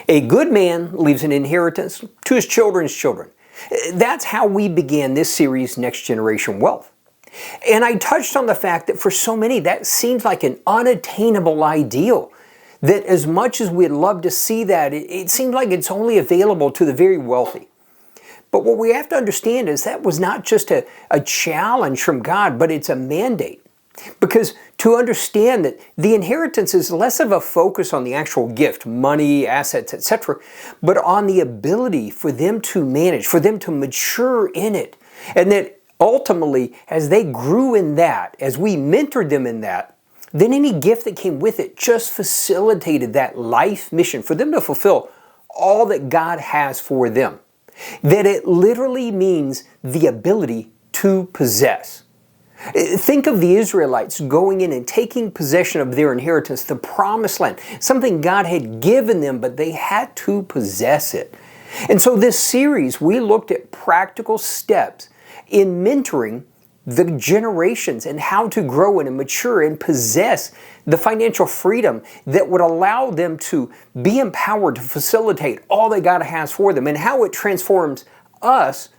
A good man leaves an inheritance to his children's children. That's how we began this series, Next Generation Wealth. And I touched on the fact that for so many, that seems like an unattainable ideal. That as much as we'd love to see that, it seems like it's only available to the very wealthy. But what we have to understand is that was not just a challenge from God, but it's a mandate. Because to understand that the inheritance is less of a focus on the actual gift, money, assets, etc., but on the ability for them to manage, for them to mature in it. And that ultimately, as they grew in that, as we mentored them in that, then any gift that came with it just facilitated that life mission for them to fulfill all that God has for them. That it literally means the ability to possess. Think of the Israelites going in and taking possession of their inheritance, the promised land, something God had given them, but they had to possess it. And so this series, we looked at practical steps in mentoring the generations and how to grow and mature and possess the financial freedom that would allow them to be empowered to facilitate all that God has for them, and how it transforms us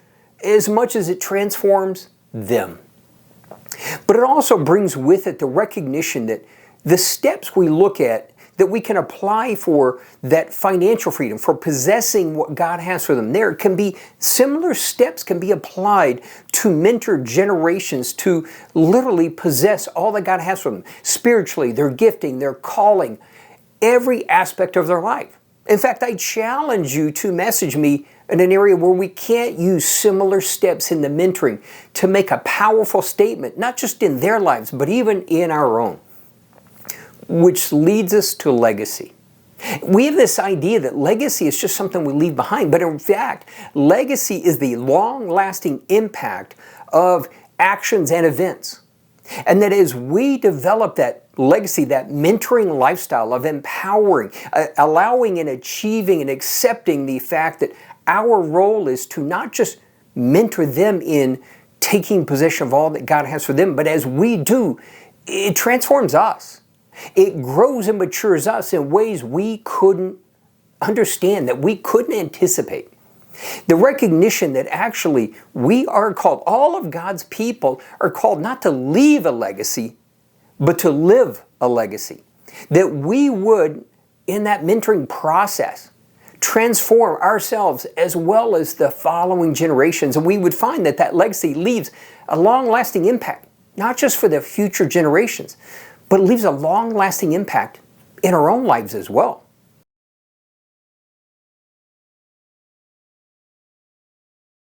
as much as it transforms them. But it also brings with it the recognition that the steps we look at that we can apply for that financial freedom, for possessing what God has for them, there can be similar steps can be applied to mentor generations to literally possess all that God has for them, spiritually, their gifting, their calling, every aspect of their life. In fact, I challenge you to message me in an area where we can't use similar steps in the mentoring to make a powerful statement, not just in their lives, but even in our own. Which leads us to legacy. We have this idea that legacy is just something we leave behind, but in fact, legacy is the long-lasting impact of actions and events. And that as we develop that legacy, that mentoring lifestyle of empowering, allowing and achieving and accepting the fact that our role is to not just mentor them in taking possession of all that God has for them, but as we do, it transforms us. It grows and matures us in ways we couldn't understand, that we couldn't anticipate. The recognition that actually we are called, all of God's people are called not to leave a legacy, but to live a legacy. That we would, in that mentoring process, transform ourselves as well as the following generations. And we would find that that legacy leaves a long-lasting impact, not just for the future generations, but it leaves a long-lasting impact in our own lives as well.